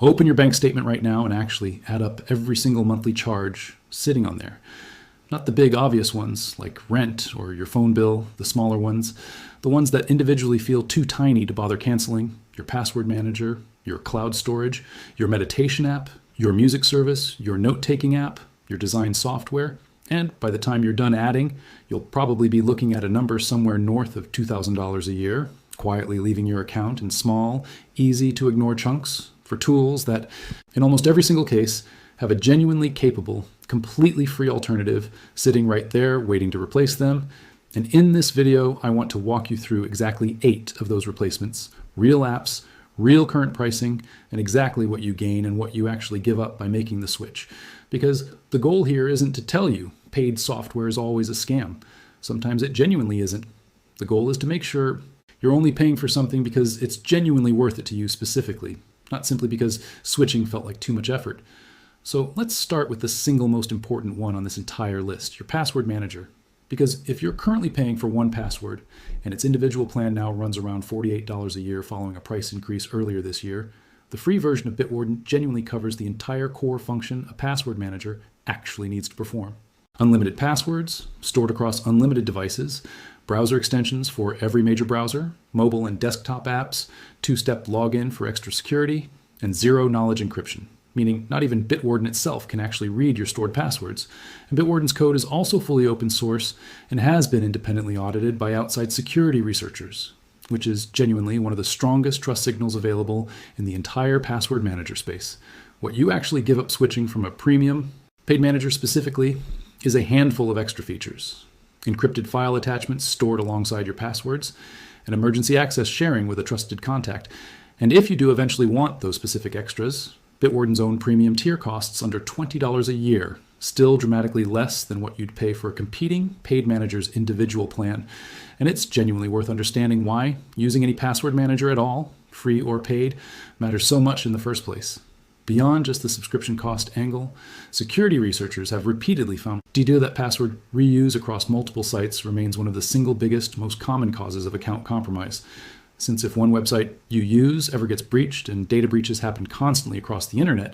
Open your bank statement right now and actually add up every single monthly charge sitting on there. Not the big obvious ones like rent or your phone bill, the smaller ones, the ones that individually feel too tiny to bother canceling, your password manager, your cloud storage, your meditation app, your music service, your note-taking app, your design software, and by the time you're done adding, you'll probably be looking at a number somewhere north of $2,000 a year, quietly leaving your account in small, easy-to-ignore chunks for tools that, in almost every single case, have a genuinely capable, completely free alternative sitting right there waiting to replace them. And in this video, I want to walk you through exactly 8 of those replacements, real apps, real current pricing, and exactly what you gain and what you actually give up by making the switch. Because the goal here isn't to tell you paid software is always a scam. Sometimes it genuinely isn't. The goal is to make sure you're only paying for something because it's genuinely worth it to you specifically, not simply because switching felt like too much effort. So let's start with the single most important one on this entire list, your password manager. Because if you're currently paying for 1Password and its individual plan now runs around $48 a year following a price increase earlier this year, the free version of Bitwarden genuinely covers the entire core function a password manager actually needs to perform. Unlimited passwords, stored across unlimited devices, browser extensions for every major browser, mobile and desktop apps, 2-step login for extra security, and zero-knowledge encryption, meaning not even Bitwarden itself can actually read your stored passwords. And Bitwarden's code is also fully open source and has been independently audited by outside security researchers, which is genuinely one of the strongest trust signals available in the entire password manager space. What you actually give up switching from a premium paid manager specifically is a handful of extra features. Encrypted file attachments stored alongside your passwords, and emergency access sharing with a trusted contact. And if you do eventually want those specific extras, Bitwarden's own premium tier costs under $20 a year, still dramatically less than what you'd pay for a competing paid manager's individual plan. And it's genuinely worth understanding why using any password manager at all, free or paid, matters so much in the first place. Beyond just the subscription cost angle, security researchers have repeatedly found data that password reuse across multiple sites remains one of the single biggest, most common causes of account compromise. Since if one website you use ever gets breached and data breaches happen constantly across the internet,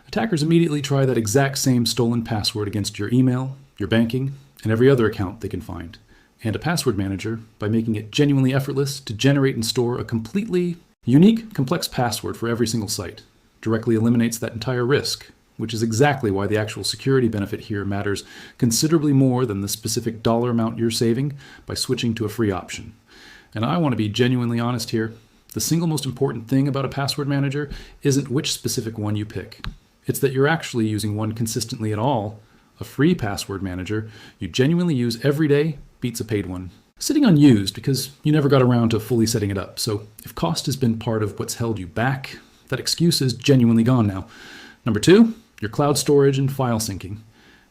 attackers immediately try that exact same stolen password against your email, your banking, and every other account they can find. And a password manager, by making it genuinely effortless to generate and store a completely unique, complex password for every single site, directly eliminates that entire risk, which is exactly why the actual security benefit here matters considerably more than the specific dollar amount you're saving by switching to a free option. And I want to be genuinely honest here. The single most important thing about a password manager isn't which specific one you pick. It's that you're actually using one consistently at all. A free password manager you genuinely use every day beats a paid one. Sitting unused because you never got around to fully setting it up. So if cost has been part of what's held you back, that excuse is genuinely gone now. Number 2, your cloud storage and file syncing.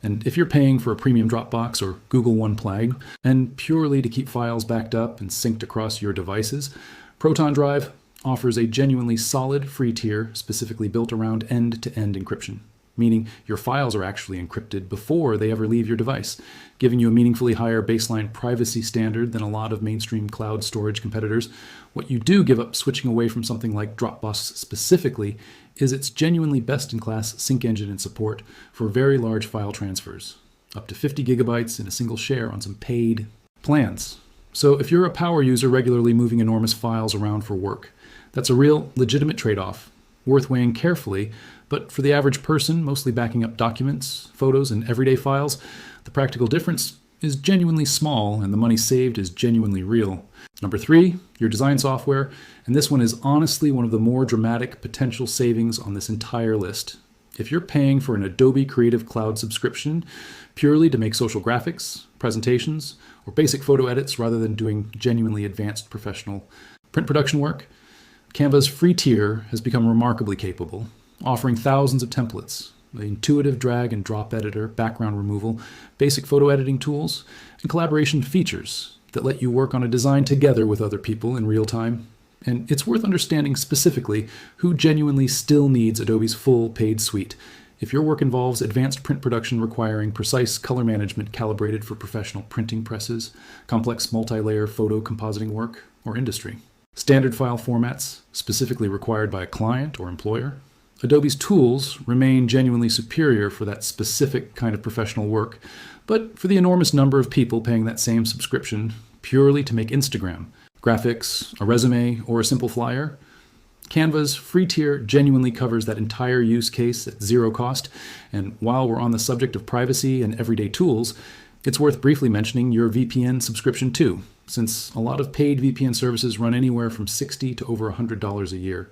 And if you're paying for a premium Dropbox or Google One plan, and purely to keep files backed up and synced across your devices, Proton Drive offers a genuinely solid free tier specifically built around end-to-end encryption, meaning your files are actually encrypted before they ever leave your device, giving you a meaningfully higher baseline privacy standard than a lot of mainstream cloud storage competitors. What you do give up switching away from something like Dropbox specifically is its genuinely best-in-class sync engine and support for very large file transfers, up to 50 gigabytes in a single share on some paid plans. So if you're a power user regularly moving enormous files around for work, that's a real legitimate trade-off, worth weighing carefully, but for the average person, mostly backing up documents, photos, and everyday files, the practical difference is genuinely small and the money saved is genuinely real. Number 3, your design software, and this one is honestly one of the more dramatic potential savings on this entire list. If you're paying for an Adobe Creative Cloud subscription purely to make social graphics, presentations, or basic photo edits rather than doing genuinely advanced professional print production work, Canva's free tier has become remarkably capable, offering thousands of templates, the intuitive drag and drop editor, background removal, basic photo editing tools, and collaboration features that let you work on a design together with other people in real time. And it's worth understanding specifically who genuinely still needs Adobe's full paid suite. If your work involves advanced print production requiring precise color management calibrated for professional printing presses, complex multi-layer photo compositing work, or industry. Standard file formats specifically required by a client or employer, Adobe's tools remain genuinely superior for that specific kind of professional work, but for the enormous number of people paying that same subscription purely to make Instagram, graphics, a resume, or a simple flyer, Canva's free tier genuinely covers that entire use case at zero cost. And while we're on the subject of privacy and everyday tools, it's worth briefly mentioning your VPN subscription too, since a lot of paid VPN services run anywhere from $60 to over $100 a year.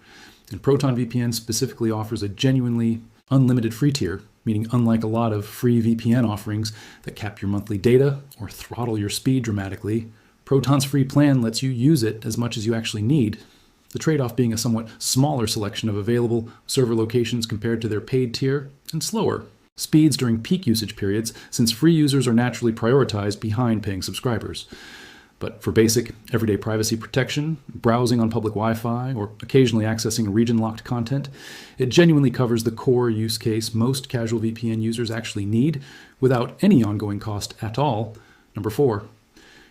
And Proton VPN specifically offers a genuinely unlimited free tier, meaning unlike a lot of free VPN offerings that cap your monthly data or throttle your speed dramatically, Proton's free plan lets you use it as much as you actually need. The trade-off being a somewhat smaller selection of available server locations compared to their paid tier, and slower speeds during peak usage periods, since free users are naturally prioritized behind paying subscribers. But for basic, everyday privacy protection, browsing on public Wi-Fi, or occasionally accessing region-locked content, it genuinely covers the core use case most casual VPN users actually need without any ongoing cost at all. Number 4,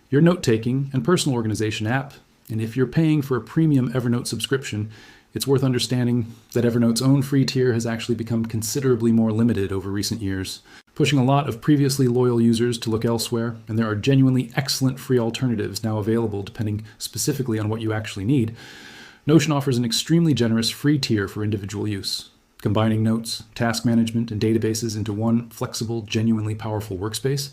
your note-taking and personal organization app. And if you're paying for a premium Evernote subscription, it's worth understanding that Evernote's own free tier has actually become considerably more limited over recent years, pushing a lot of previously loyal users to look elsewhere, and there are genuinely excellent free alternatives now available depending specifically on what you actually need. Notion offers an extremely generous free tier for individual use, combining notes, task management, and databases into one flexible, genuinely powerful workspace.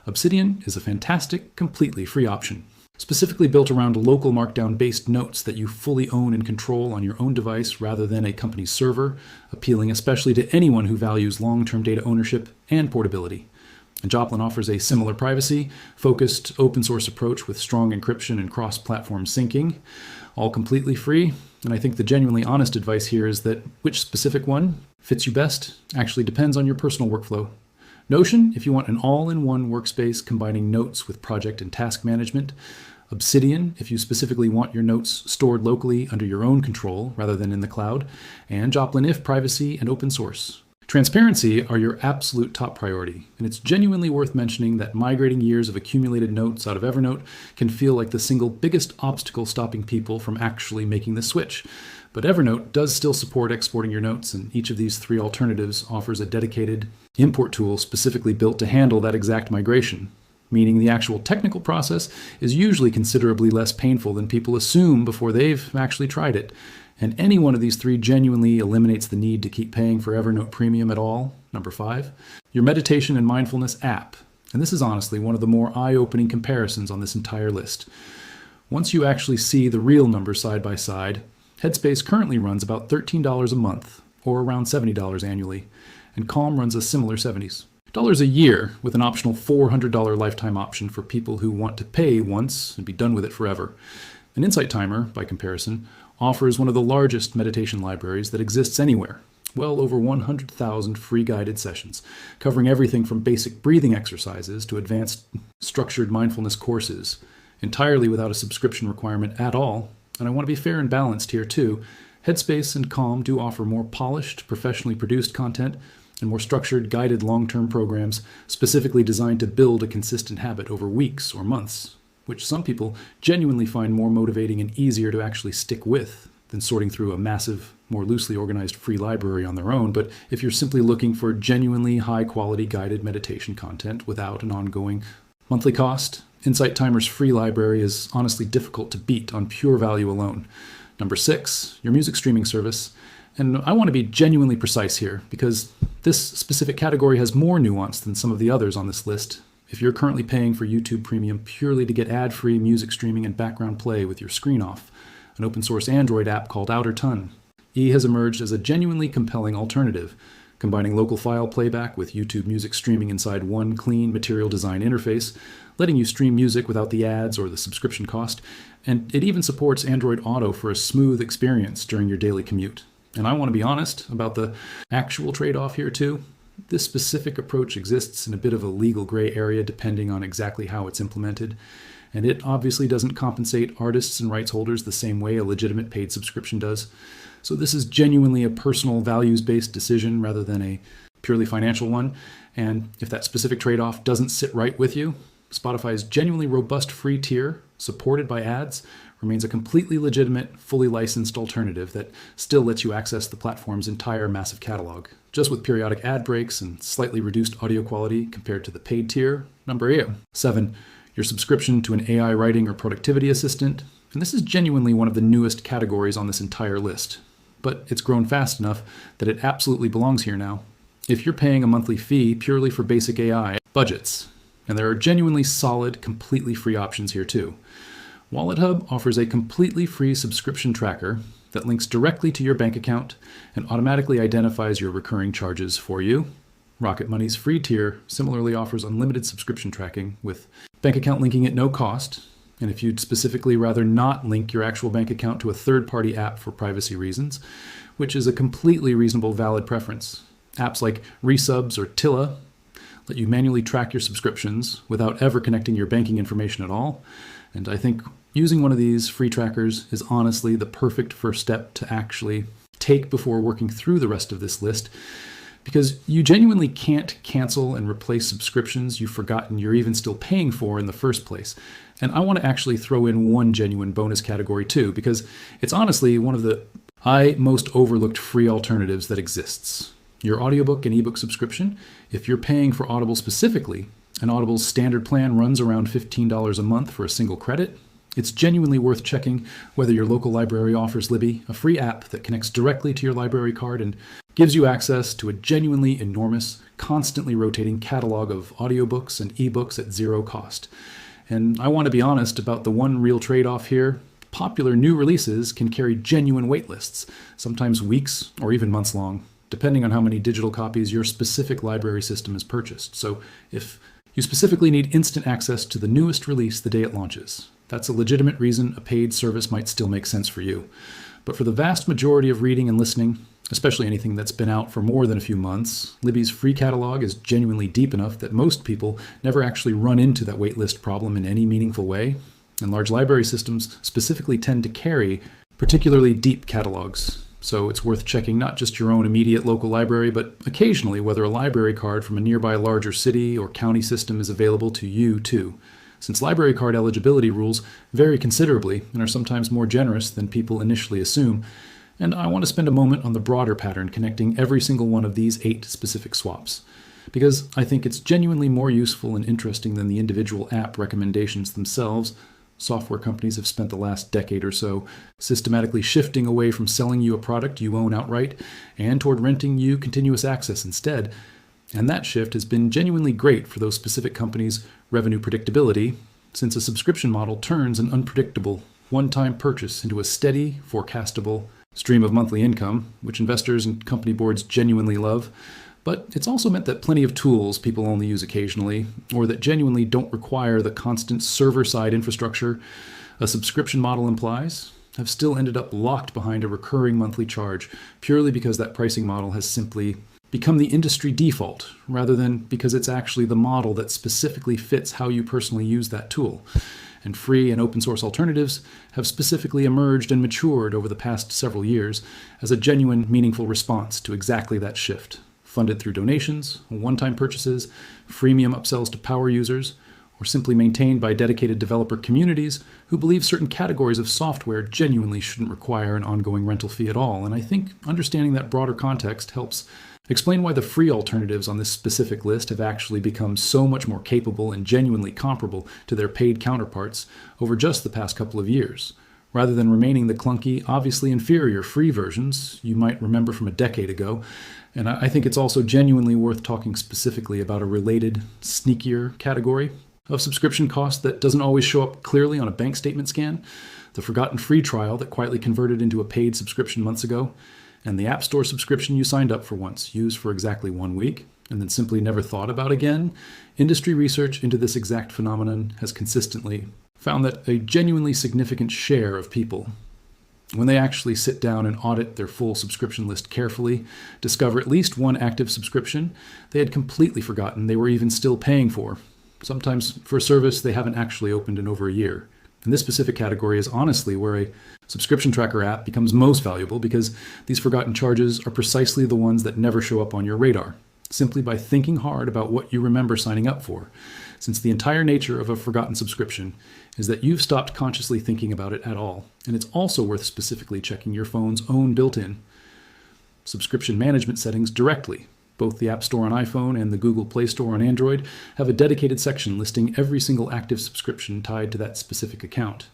Obsidian is a fantastic, completely free option, specifically built around local markdown-based notes that you fully own and control on your own device rather than a company's server, appealing especially to anyone who values long-term data ownership and portability. And Joplin offers a similar privacy-focused, open-source approach with strong encryption and cross-platform syncing, all completely free. And I think the genuinely honest advice here is that which specific one fits you best actually depends on your personal workflow. Notion, if you want an all-in-one workspace combining notes with project and task management. Obsidian, if you specifically want your notes stored locally under your own control rather than in the cloud. And Joplin if privacy and open source. Transparency are your absolute top priority, and it's genuinely worth mentioning that migrating years of accumulated notes out of Evernote can feel like the single biggest obstacle stopping people from actually making the switch. But Evernote does still support exporting your notes, and each of these 3 alternatives offers a dedicated import tool specifically built to handle that exact migration, meaning the actual technical process is usually considerably less painful than people assume before they've actually tried it. And any one of these 3 genuinely eliminates the need to keep paying for Evernote Premium at all. Number 5, your meditation and mindfulness app. And this is honestly one of the more eye-opening comparisons on this entire list. Once you actually see the real numbers side by side, Headspace currently runs about $13 a month, or around $70 annually, and Calm runs a similar $70 a year with an optional $400 lifetime option for people who want to pay once and be done with it forever. An Insight Timer, by comparison, offers one of the largest meditation libraries that exists anywhere, well over 100,000 free guided sessions, covering everything from basic breathing exercises to advanced structured mindfulness courses, entirely without a subscription requirement at all. And I want to be fair and balanced here too. Headspace and Calm do offer more polished, professionally produced content and more structured, guided long-term programs specifically designed to build a consistent habit over weeks or months, which some people genuinely find more motivating and easier to actually stick with than sorting through a massive, more loosely organized free library on their own. But if you're simply looking for genuinely high-quality guided meditation content without an ongoing monthly cost, Insight Timer's free library is honestly difficult to beat on pure value alone. Number 6, your music streaming service. And I want to be genuinely precise here because this specific category has more nuance than some of the others on this list. If you're currently paying for YouTube Premium purely to get ad-free music streaming and background play with your screen off, an open-source Android app called Outerton has emerged as a genuinely compelling alternative, combining local file playback with YouTube music streaming inside one clean material design interface, letting you stream music without the ads or the subscription cost, and it even supports Android Auto for a smooth experience during your daily commute. And I want to be honest about the actual trade-off here too. This specific approach exists in a bit of a legal gray area depending on exactly how it's implemented, and it obviously doesn't compensate artists and rights holders the same way a legitimate paid subscription does. So this is genuinely a personal values-based decision rather than a purely financial one, and if that specific trade-off doesn't sit right with you, Spotify's genuinely robust free tier, supported by ads, remains a completely legitimate, fully licensed alternative that still lets you access the platform's entire massive catalog, just with periodic ad breaks and slightly reduced audio quality compared to the paid tier. Number 8. 7. Your subscription to an AI writing or productivity assistant. And this is genuinely one of the newest categories on this entire list, but it's grown fast enough that it absolutely belongs here now. If you're paying a monthly fee purely for basic AI, budgets. And there are genuinely solid, completely free options here too. WalletHub offers a completely free subscription tracker that links directly to your bank account and automatically identifies your recurring charges for you. Rocket Money's free tier similarly offers unlimited subscription tracking with bank account linking at no cost. And if you'd specifically rather not link your actual bank account to a third-party app for privacy reasons, which is a completely reasonable, valid preference, apps like Resubs or Tilla let you manually track your subscriptions without ever connecting your banking information at all. And I think using one of these free trackers is honestly the perfect first step to actually take before working through the rest of this list, because you genuinely can't cancel and replace subscriptions you've forgotten you're even still paying for in the first place. And I want to actually throw in one genuine bonus category too, because it's honestly one of the most overlooked free alternatives that exists. Your audiobook and ebook subscription. If you're paying for Audible specifically, and Audible's standard plan runs around $15 a month for a single credit, it's genuinely worth checking whether your local library offers Libby, a free app that connects directly to your library card and gives you access to a genuinely enormous, constantly rotating catalog of audiobooks and ebooks at zero cost. And I want to be honest about the one real trade-off here. Popular new releases can carry genuine wait lists, sometimes weeks or even months long, depending on how many digital copies your specific library system has purchased. So if you specifically need instant access to the newest release the day it launches, that's a legitimate reason a paid service might still make sense for you. But for the vast majority of reading and listening, especially anything that's been out for more than a few months, Libby's free catalog is genuinely deep enough that most people never actually run into that waitlist problem in any meaningful way. And large library systems specifically tend to carry particularly deep catalogs. So it's worth checking not just your own immediate local library, but occasionally whether a library card from a nearby larger city or county system is available to you too, since library card eligibility rules vary considerably and are sometimes more generous than people initially assume. And I want to spend a moment on the broader pattern connecting every single one of these 8 specific swaps, because I think it's genuinely more useful and interesting than the individual app recommendations themselves. Software companies have spent the last decade or so systematically shifting away from selling you a product you own outright and toward renting you continuous access instead. And that shift has been genuinely great for those specific companies' revenue predictability, since a subscription model turns an unpredictable, one-time purchase into a steady, forecastable stream of monthly income, which investors and company boards genuinely love. But it's also meant that plenty of tools people only use occasionally, or that genuinely don't require the constant server-side infrastructure a subscription model implies, have still ended up locked behind a recurring monthly charge, purely because that pricing model has simply become the industry default, rather than because it's actually the model that specifically fits how you personally use that tool. And free and open source alternatives have specifically emerged and matured over the past several years as a genuine, meaningful response to exactly that shift. Funded through donations, one-time purchases, freemium upsells to power users, or simply maintained by dedicated developer communities who believe certain categories of software genuinely shouldn't require an ongoing rental fee at all. And I think understanding that broader context helps explain why the free alternatives on this specific list have actually become so much more capable and genuinely comparable to their paid counterparts over just the past couple of years, rather than remaining the clunky, obviously inferior free versions you might remember from a decade ago. And I think it's also genuinely worth talking specifically about a related, sneakier category of subscription cost that doesn't always show up clearly on a bank statement scan, the forgotten free trial that quietly converted into a paid subscription months ago, and the App Store subscription you signed up for once, used for exactly 1 week, and then simply never thought about again. Industry research into this exact phenomenon has consistently found that a genuinely significant share of people, when they actually sit down and audit their full subscription list carefully, discover at least one active subscription they had completely forgotten they were even still paying for, sometimes for a service they haven't actually opened in over a year. And this specific category is honestly where a subscription tracker app becomes most valuable, because these forgotten charges are precisely the ones that never show up on your radar. simply by thinking hard about what you remember signing up for, since the entire nature of a forgotten subscription is that you've stopped consciously thinking about it at all. And it's also worth specifically checking your phone's own built-in subscription management settings directly. Both the App Store on iPhone and the Google Play Store on Android have a dedicated section listing every single active subscription tied to that specific account.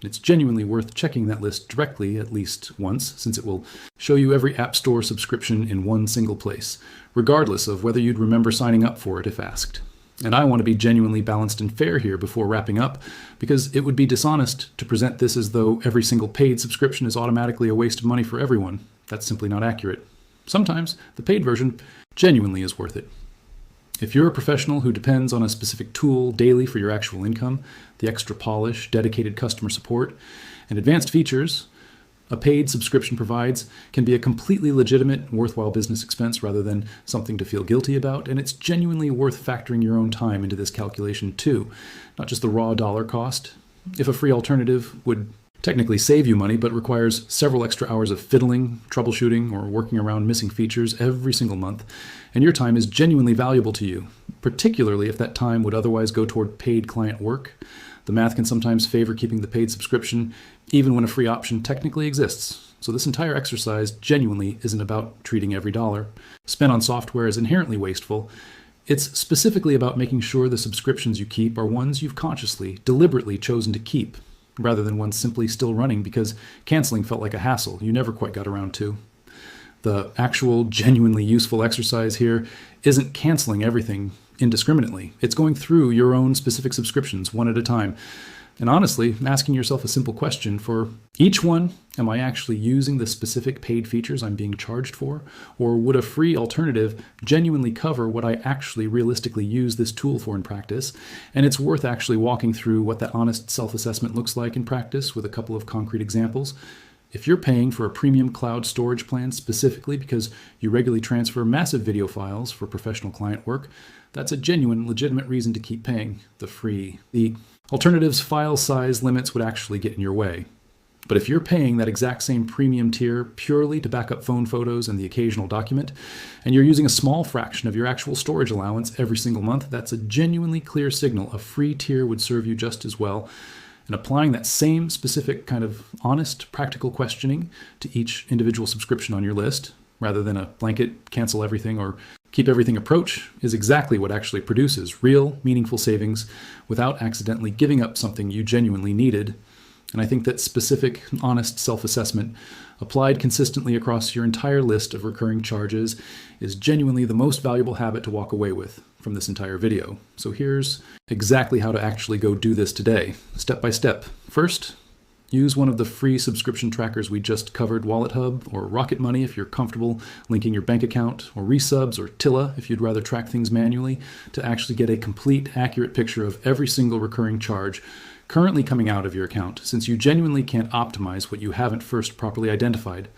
It's genuinely worth checking that list directly at least once, since it will show you every App Store subscription in one single place, regardless of whether you'd remember signing up for it if asked. And I want to be genuinely balanced and fair here before wrapping up, because it would be dishonest to present this as though every single paid subscription is automatically a waste of money for everyone. That's simply not accurate. Sometimes the paid version genuinely is worth it. If you're a professional who depends on a specific tool daily for your actual income, the extra polish, dedicated customer support, and advanced features a paid subscription provides can be a completely legitimate, worthwhile business expense rather than something to feel guilty about, and it's genuinely worth factoring your own time into this calculation too, not just the raw dollar cost. If a free alternative would technically save you money, but requires several extra hours of fiddling, troubleshooting, or working around missing features every single month, and your time is genuinely valuable to you, particularly if that time would otherwise go toward paid client work, the math can sometimes favor keeping the paid subscription, even when a free option technically exists. So this entire exercise genuinely isn't about treating every dollar spent on software as inherently wasteful. It's specifically about making sure the subscriptions you keep are ones you've consciously, deliberately chosen to keep, rather than ones simply still running because canceling felt like a hassle you never quite got around to. The actual, genuinely useful exercise here isn't canceling everything indiscriminately. It's going through your own specific subscriptions one at a time. And honestly, asking yourself a simple question for each one: am I actually using the specific paid features I'm being charged for? Or would a free alternative genuinely cover what I actually realistically use this tool for in practice? And it's worth actually walking through what that honest self-assessment looks like in practice with a couple of concrete examples. If you're paying for a premium cloud storage plan specifically because you regularly transfer massive video files for professional client work, that's a genuine, legitimate reason to keep paying the alternative's file size limits would actually get in your way. But if you're paying that exact same premium tier purely to back up phone photos and the occasional document, and you're using a small fraction of your actual storage allowance every single month, that's a genuinely clear signal a free tier would serve you just as well. And applying that same specific kind of honest, practical questioning to each individual subscription on your list, rather than a blanket cancel everything or keep everything approach, is exactly what actually produces real, meaningful savings without accidentally giving up something you genuinely needed. And I think that specific, honest self-assessment applied consistently across your entire list of recurring charges is genuinely the most valuable habit to walk away with from this entire video. So here's exactly how to actually go do this today, step by step. First, use one of the free subscription trackers we just covered, Wallet Hub or Rocket Money if you're comfortable linking your bank account, or Resubs or Tilla if you'd rather track things manually, to actually get a complete, accurate picture of every single recurring charge currently coming out of your account, since you genuinely can't optimize what you haven't first properly identified.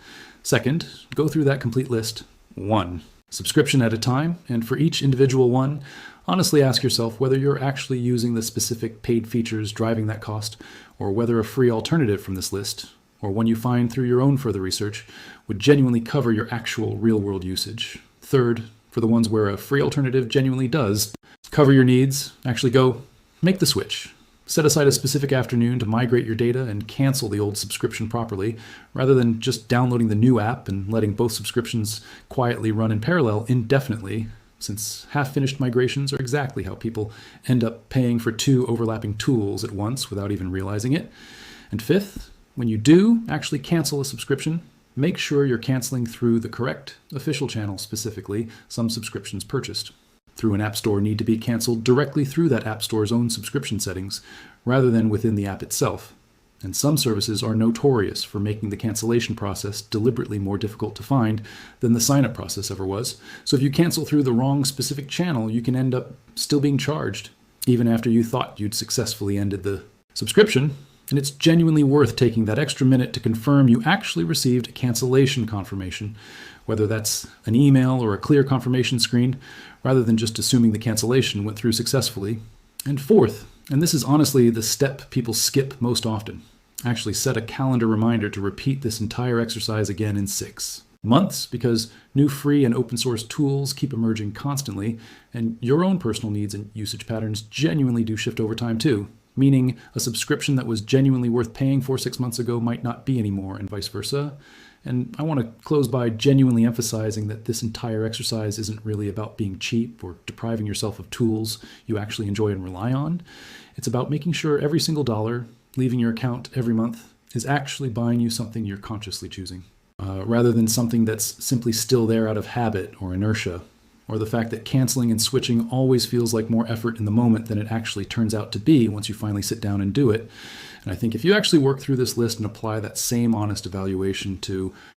Second, go through that complete list, one subscription at a time, and for each individual one, honestly ask yourself whether you're actually using the specific paid features driving that cost, or whether a free alternative from this list, or one you find through your own further research, would genuinely cover your actual real-world usage. Third, for the ones where a free alternative genuinely does cover your needs, actually go make the switch. Set aside a specific afternoon to migrate your data and cancel the old subscription properly, rather than just downloading the new app and letting both subscriptions quietly run in parallel indefinitely, since half-finished migrations are exactly how people end up paying for two overlapping tools at once without even realizing it. And fifth, when you do actually cancel a subscription, make sure you're canceling through the correct official channel, specifically some subscriptions purchased through an app store need to be canceled directly through that app store's own subscription settings, rather than within the app itself. And some services are notorious for making the cancellation process deliberately more difficult to find than the sign-up process ever was. So if you cancel through the wrong specific channel, you can end up still being charged, even after you thought you'd successfully ended the subscription. And it's genuinely worth taking that extra minute to confirm you actually received a cancellation confirmation, whether that's an email or a clear confirmation screen, rather than just assuming the cancellation went through successfully. And fourth, and this is honestly the step people skip most often, actually set a calendar reminder to repeat this entire exercise again in 6. Months, because new free and open source tools keep emerging constantly, and your own personal needs and usage patterns genuinely do shift over time too. Meaning a subscription that was genuinely worth paying for 6 months ago might not be anymore, and vice versa. And I want to close by genuinely emphasizing that this entire exercise isn't really about being cheap or depriving yourself of tools you actually enjoy and rely on. It's about making sure every single dollar leaving your account every month is actually buying you something you're consciously choosing, rather than something that's simply still there out of habit or inertia, or the fact that canceling and switching always feels like more effort in the moment than it actually turns out to be once you finally sit down and do it. And I think if you actually work through this list and apply that same honest evaluation to